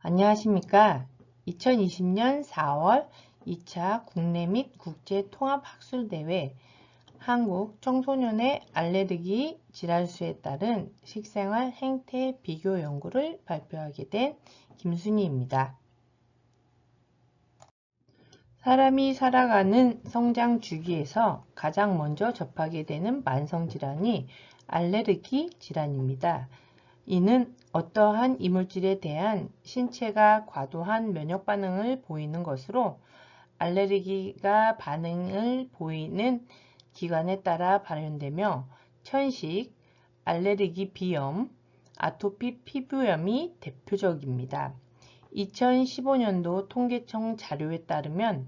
안녕하십니까. 2020년 4월 2차 국내 및 국제 통합학술대회 한국 청소년의 알레르기 질환수에 따른 식생활 행태 비교 연구를 발표하게 된 김순희입니다. 사람이 살아가는 성장 주기에서 가장 먼저 접하게 되는 만성질환이 알레르기 질환입니다. 이는 어떠한 이물질에 대한 신체가 과도한 면역 반응을 보이는 것으로 알레르기가 반응을 보이는 기관에 따라 발현되며 천식, 알레르기 비염, 아토피 피부염이 대표적입니다. 2015년도 통계청 자료에 따르면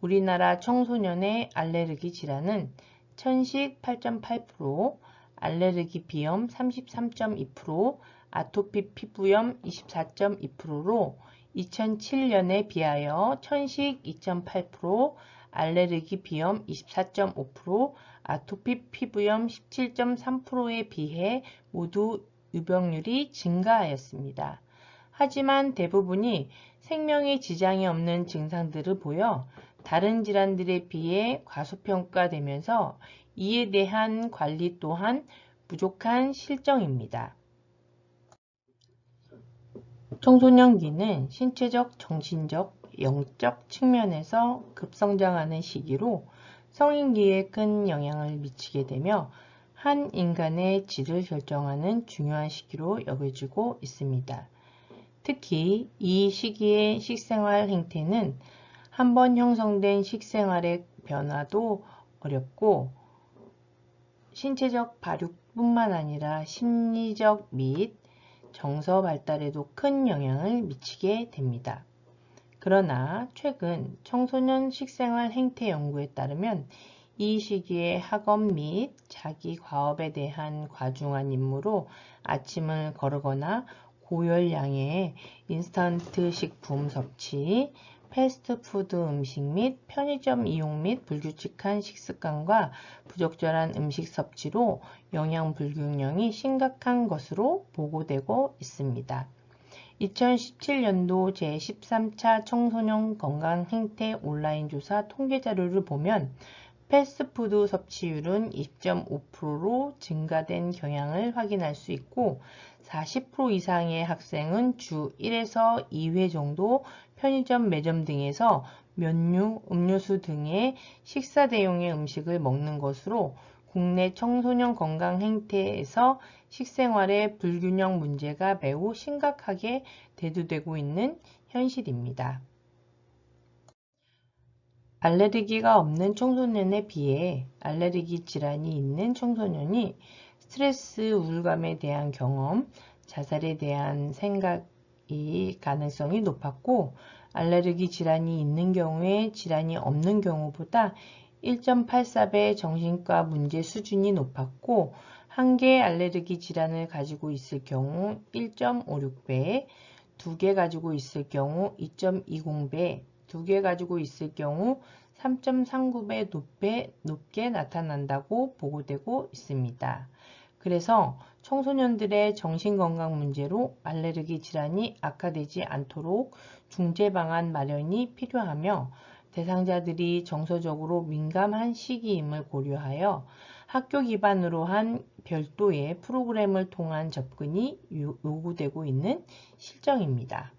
우리나라 청소년의 알레르기 질환은 천식 8.8%, 알레르기 비염 33.2%, 아토피 피부염 24.2%로 2007년에 비하여 천식 2.8%, 알레르기 비염 24.5%, 아토피 피부염 17.3%에 비해 모두 유병률이 증가하였습니다. 하지만 대부분이 생명에 지장이 없는 증상들을 보여 다른 질환들에 비해 과소평가되면서 이에 대한 관리 또한 부족한 실정입니다. 청소년기는 신체적, 정신적, 영적 측면에서 급성장하는 시기로 성인기에 큰 영향을 미치게 되며 한 인간의 질을 결정하는 중요한 시기로 여겨지고 있습니다. 특히 이 시기의 식생활 행태는 한번 형성된 식생활의 변화도 어렵고 신체적 발육뿐만 아니라 심리적 및 정서 발달에도 큰 영향을 미치게 됩니다. 그러나 최근 청소년 식생활 행태 연구에 따르면 이 시기에 학업 및 자기 과업에 대한 과중한 임무로 아침을 거르거나 고열량의 인스턴트 식품 섭취, 패스트푸드 음식 및 편의점 이용 및 불규칙한 식습관과 부적절한 음식 섭취로 영양 불균형이 심각한 것으로 보고되고 있습니다. 2017년도 제13차 청소년 건강 행태 온라인 조사 통계 자료를 보면 패스트푸드 섭취율은 2.5%로 증가된 경향을 확인할 수 있고 40% 이상의 학생은 주 1에서 2회 정도 편의점 매점 등에서 면류, 음료수 등의 식사 대용의 음식을 먹는 것으로 국내 청소년 건강 행태에서 식생활의 불균형 문제가 매우 심각하게 대두되고 있는 현실입니다. 알레르기가 없는 청소년에 비해 알레르기 질환이 있는 청소년이 스트레스, 우울감에 대한 경험, 자살에 대한 생각이 가능성이 높았고 알레르기 질환이 있는 경우에 질환이 없는 경우보다 1.84배 정신과 문제 수준이 높았고 한 개 알레르기 질환을 가지고 있을 경우 1.56배, 두 개 가지고 있을 경우 2.20배, 두 개 가지고 있을 경우 3.39배 높게 나타난다고 보고되고 있습니다. 그래서 청소년들의 정신건강 문제로 알레르기 질환이 악화되지 않도록 중재 방안 마련이 필요하며 대상자들이 정서적으로 민감한 시기임을 고려하여 학교 기반으로 한 별도의 프로그램을 통한 접근이 요구되고 있는 실정입니다.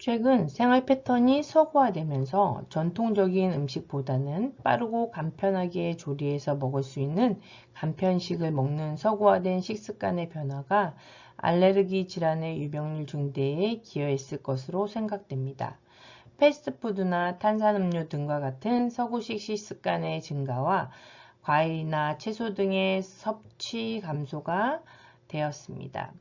최근 생활 패턴이 서구화되면서 전통적인 음식보다는 빠르고 간편하게 조리해서 먹을 수 있는 간편식을 먹는 서구화된 식습관의 변화가 알레르기 질환의 유병률 증대에 기여했을 것으로 생각됩니다. 패스트푸드나 탄산음료 등과 같은 서구식 식습관의 증가와 과일이나 채소 등의 섭취 감소가 되었습니다.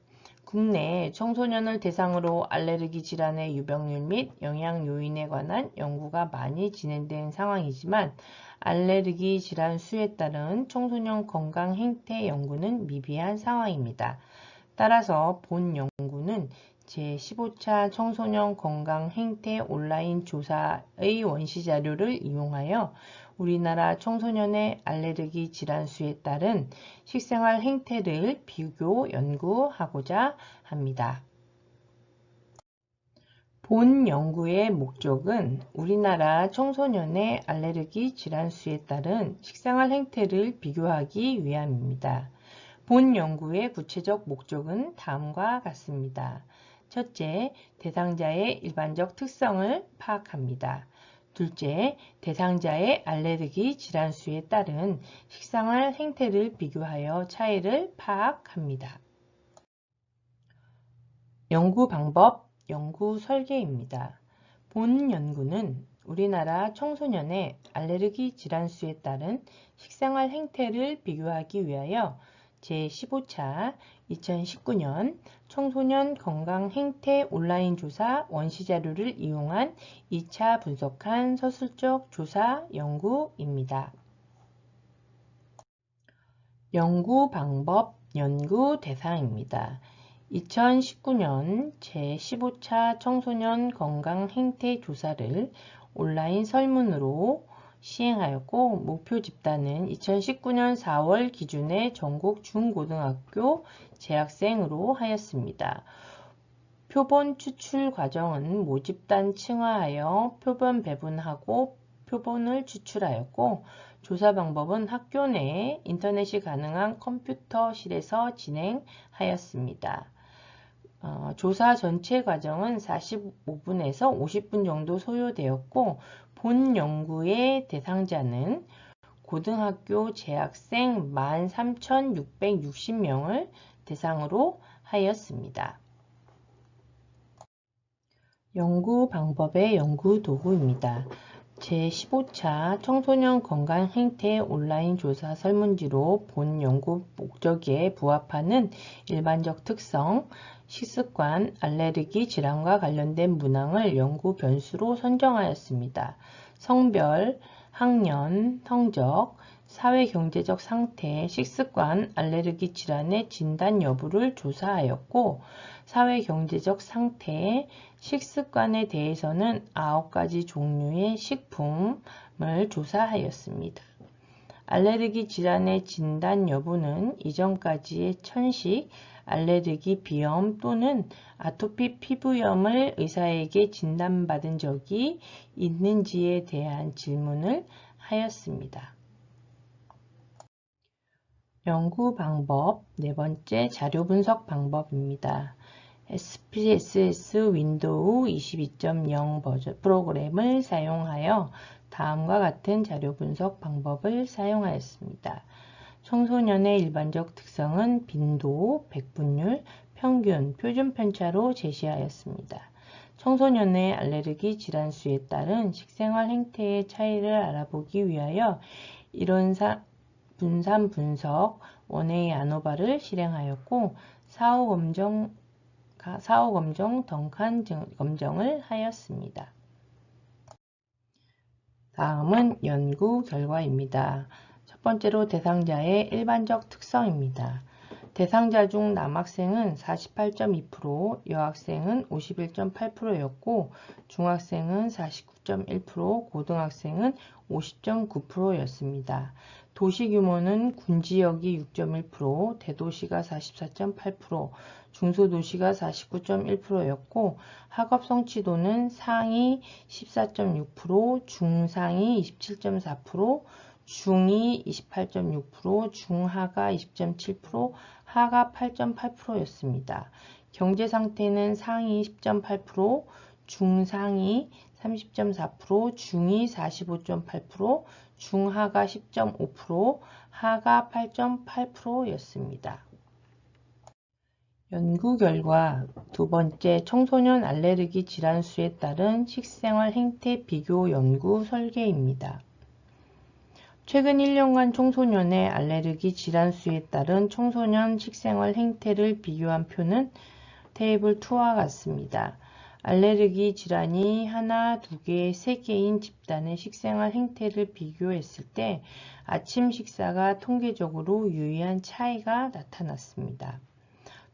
국내 청소년을 대상으로 알레르기 질환의 유병률 및 영양 요인에 관한 연구가 많이 진행된 상황이지만 알레르기 질환 수에 따른 청소년 건강 행태 연구는 미비한 상황입니다. 따라서 본 연구는 제15차 청소년 건강 행태 온라인 조사의 원시 자료를 이용하여 우리나라 청소년의 알레르기 질환 수에 따른 식생활 행태를 비교 연구하고자 합니다. 본 연구의 목적은 우리나라 청소년의 알레르기 질환 수에 따른 식생활 행태를 비교하기 위함입니다. 본 연구의 구체적 목적은 다음과 같습니다. 첫째, 대상자의 일반적 특성을 파악합니다. 둘째, 대상자의 알레르기 질환 수에 따른 식생활 행태를 비교하여 차이를 파악합니다. 연구 방법, 연구 설계입니다. 본 연구는 우리나라 청소년의 알레르기 질환 수에 따른 식생활 행태를 비교하기 위하여 제15차 2019년 청소년 건강 행태 온라인 조사 원시 자료를 이용한 2차 분석한 서술적 조사 연구입니다. 연구 방법, 연구 대상입니다. 2019년 제15차 청소년 건강 행태 조사를 온라인 설문으로 시행하였고 목표 집단은 2019년 4월 기준의 전국 중고등학교 재학생으로 하였습니다. 표본 추출 과정은 모집단 층화하여 표본 배분하고 표본을 추출하였고 조사 방법은 학교 내 인터넷이 가능한 컴퓨터실에서 진행하였습니다. 조사 전체 과정은 45분에서 50분 정도 소요되었고 본 연구의 대상자는 고등학교 재학생 13,660명을 대상으로 하였습니다. 연구 방법의 연구 도구입니다. 제15차 청소년 건강 행태 온라인 조사 설문지로 본 연구 목적에 부합하는 일반적 특성, 식습관, 알레르기 질환과 관련된 문항을 연구 변수로 선정하였습니다. 성별, 학년, 성적, 사회경제적 상태, 식습관, 알레르기 질환의 진단 여부를 조사하였고 사회경제적 상태, 식습관에 대해서는 9가지 종류의 식품을 조사하였습니다. 알레르기 질환의 진단 여부는 이전까지의 천식, 알레르기 비염 또는 아토피 피부염을 의사에게 진단받은 적이 있는지에 대한 질문을 하였습니다. 연구 방법, 네 번째 자료 분석 방법입니다. SPSS 윈도우 22.0 버전 프로그램을 사용하여 다음과 같은 자료 분석 방법을 사용하였습니다. 청소년의 일반적 특성은 빈도, 백분율, 평균, 표준 편차로 제시하였습니다. 청소년의 알레르기 질환 수에 따른 식생활 행태의 차이를 알아보기 위하여 이론상 분산 분석, 원웨이 아노바를 실행하였고 사후 검정, 덩칸 검정을 하였습니다. 다음은 연구 결과입니다. 첫 번째로 대상자의 일반적 특성입니다. 대상자 중 남학생은 48.2%, 여학생은 51.8%였고 중학생은 49.1%, 고등학생은 50.9%였습니다. 도시 규모는 군지역이 6.1%, 대도시가 44.8%, 중소도시가 49.1%였고 학업 성취도는 상위 14.6%, 중상위 27.4%, 중위 28.6%, 중하가 20.7%, 하가 8.8%였습니다. 경제 상태는 상위 10.8%, 중상위 30.4%, 중위 45.8%, 중하가 10.5%, 하가 8.8%였습니다. 연구 결과 두 번째 청소년 알레르기 질환 수에 따른 식생활 행태 비교 연구 설계입니다. 최근 1년간 청소년의 알레르기 질환 수에 따른 청소년 식생활 행태를 비교한 표는 테이블 2와 같습니다. 알레르기 질환이 하나, 두 개, 세 개인 집단의 식생활 행태를 비교했을 때 아침 식사가 통계적으로 유의한 차이가 나타났습니다.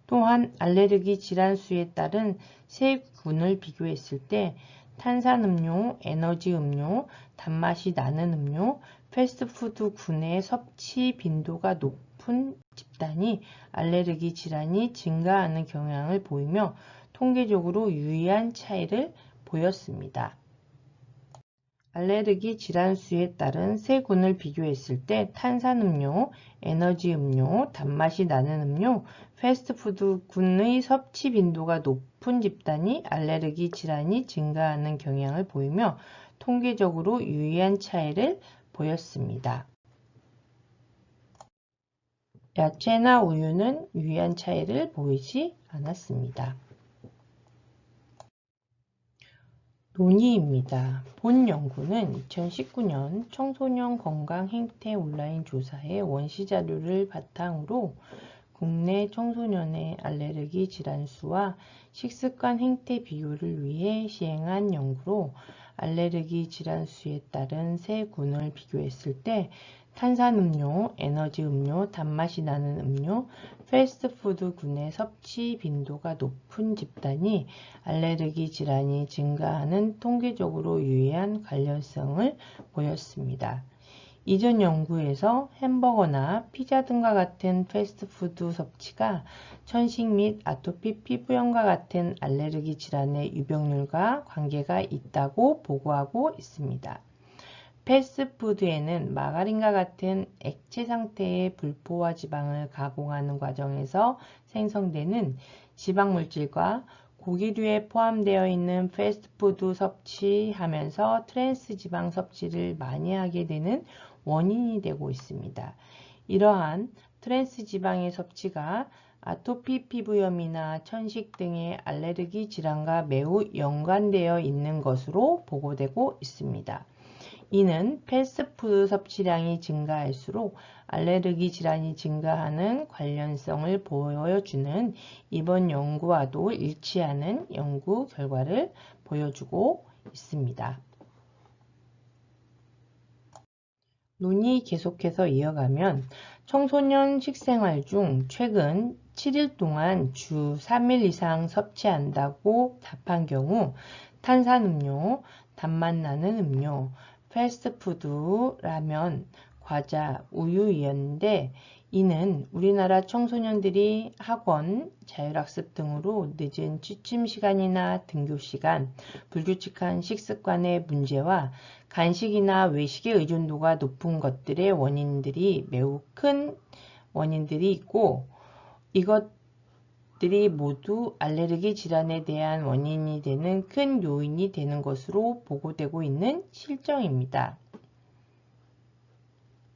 또한 알레르기 질환 수에 따른 세 군을 비교했을 때 탄산음료, 에너지 음료, 단맛이 나는 음료, 패스트푸드 군의 섭취 빈도가 높은 집단이 알레르기 질환이 증가하는 경향을 보이며 통계적으로 유의한 차이를 보였습니다. 알레르기 질환 수에 따른 세 군을 비교했을 때 탄산음료, 에너지 음료, 단맛이 나는 음료, 패스트푸드 군의 섭취 빈도가 높은 집단이 알레르기 질환이 증가하는 경향을 보이며 통계적으로 유의한 차이를 보였습니다. 야채나 우유는 유의한 차이를 보이지 않았습니다. 논의입니다. 본 연구는 2019년 청소년 건강 행태 온라인 조사의 원시 자료를 바탕으로 국내 청소년의 알레르기 질환 수와 식습관 행태 비교를 위해 시행한 연구로 알레르기 질환 수에 따른 세 군을 비교했을 때 탄산음료, 에너지 음료, 단맛이 나는 음료, 패스트푸드 군의 섭취 빈도가 높은 집단이 알레르기 질환이 증가하는 통계적으로 유의한 관련성을 보였습니다. 이전 연구에서 햄버거나 피자 등과 같은 패스트푸드 섭취가 천식 및 아토피 피부염과 같은 알레르기 질환의 유병률과 관계가 있다고 보고하고 있습니다. 패스트푸드에는 마가린과 같은 액체 상태의 불포화 지방을 가공하는 과정에서 생성되는 지방물질과 고기류에 포함되어 있는 패스트푸드 섭취하면서 트랜스 지방 섭취를 많이 하게 되는 원인이 되고 있습니다. 이러한 트랜스 지방의 섭취가 아토피 피부염이나 천식 등의 알레르기 질환과 매우 연관되어 있는 것으로 보고되고 있습니다. 이는 패스트푸드 섭취량이 증가할수록 알레르기 질환이 증가하는 관련성을 보여주는 이번 연구와도 일치하는 연구 결과를 보여주고 있습니다. 논의 계속해서 이어가면 청소년 식생활 중 최근 7일 동안 주 3일 이상 섭취한다고 답한 경우 탄산음료, 단맛 나는 음료, 패스트푸드, 라면, 과자, 우유이었는데 이는 우리나라 청소년들이 학원, 자율학습 등으로 늦은 취침 시간이나 등교 시간, 불규칙한 식습관의 문제와 간식이나 외식의 의존도가 높은 것들의 원인들이 매우 큰 원인들이 있고 이것들이 모두 알레르기 질환에 대한 원인이 되는 큰 요인이 되는 것으로 보고되고 있는 실정입니다.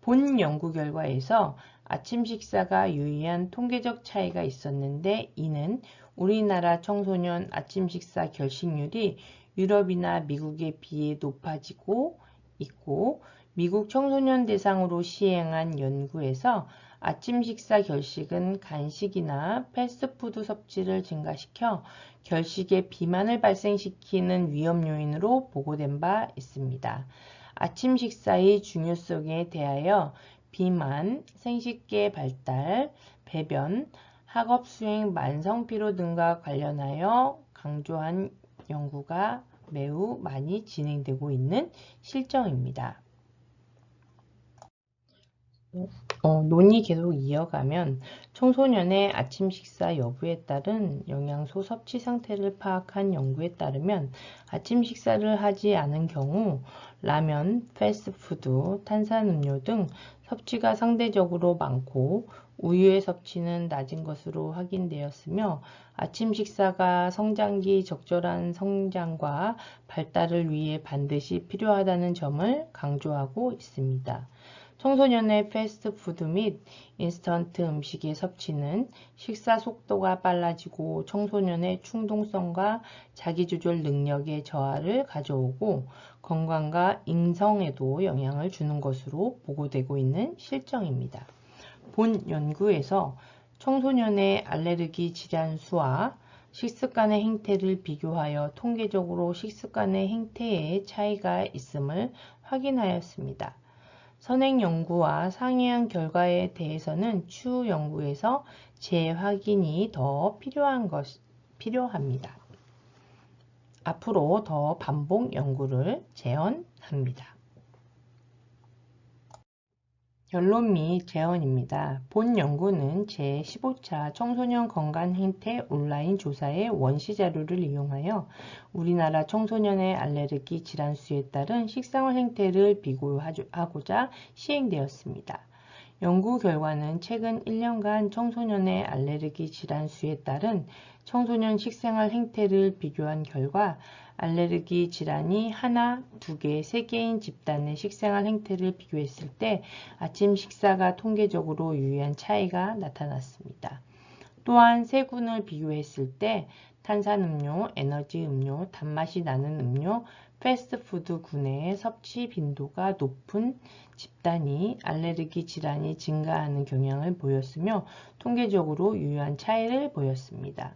본 연구 결과에서 아침 식사가 유의한 통계적 차이가 있었는데 이는 우리나라 청소년 아침 식사 결식률이 유럽이나 미국에 비해 높아지고 있고 미국 청소년 대상으로 시행한 연구에서 아침 식사 결식은 간식이나 패스트푸드 섭취를 증가시켜 결식의 비만을 발생시키는 위험 요인으로 보고된 바 있습니다. 아침 식사의 중요성에 대하여 비만, 생식계 발달, 배변, 학업 수행 만성피로 등과 관련하여 강조한 연구가 매우 많이 진행되고 있는 실정입니다. 논의 계속 이어가면 청소년의 아침 식사 여부에 따른 영양소 섭취 상태를 파악한 연구에 따르면 아침 식사를 하지 않은 경우 라면, 패스트푸드, 탄산음료 등 섭취가 상대적으로 많고 우유의 섭취는 낮은 것으로 확인되었으며 아침 식사가 성장기 적절한 성장과 발달을 위해 반드시 필요하다는 점을 강조하고 있습니다. 청소년의 패스트푸드 및 인스턴트 음식의 섭취는 식사 속도가 빨라지고 청소년의 충동성과 자기조절 능력의 저하를 가져오고 건강과 인성에도 영향을 주는 것으로 보고되고 있는 실정입니다. 본 연구에서 청소년의 알레르기 질환 수와 식습관의 행태를 비교하여 통계적으로 식습관의 행태에 차이가 있음을 확인하였습니다. 선행 연구와 상이한 결과에 대해서는 추후 연구에서 재확인이 더 필요합니다. 앞으로 더 반복 연구를 제언합니다. 결론 및 제언입니다. 본 연구는 제15차 청소년 건강 행태 온라인 조사의 원시 자료를 이용하여 우리나라 청소년의 알레르기 질환 수에 따른 식생활 행태를 비교하고자 시행되었습니다. 연구 결과는 최근 1년간 청소년의 알레르기 질환 수에 따른 청소년 식생활 행태를 비교한 결과 알레르기 질환이 하나, 두 개, 세 개인 집단의 식생활 행태를 비교했을 때 아침 식사가 통계적으로 유의한 차이가 나타났습니다. 또한 세 군을 비교했을 때 탄산음료, 에너지 음료, 단맛이 나는 음료, 패스트푸드 군의 섭취 빈도가 높은 집단이 알레르기 질환이 증가하는 경향을 보였으며 통계적으로 유효한 차이를 보였습니다.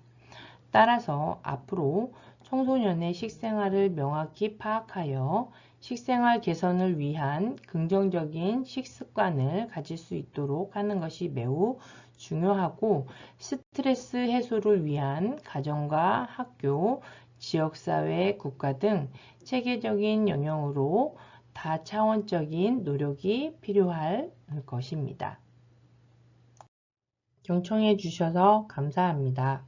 따라서 앞으로 청소년의 식생활을 명확히 파악하여 식생활 개선을 위한 긍정적인 식습관을 가질 수 있도록 하는 것이 매우 중요하고 스트레스 해소를 위한 가정과 학교, 지역사회, 국가 등 체계적인 영역으로 다차원적인 노력이 필요할 것입니다. 경청해 주셔서 감사합니다.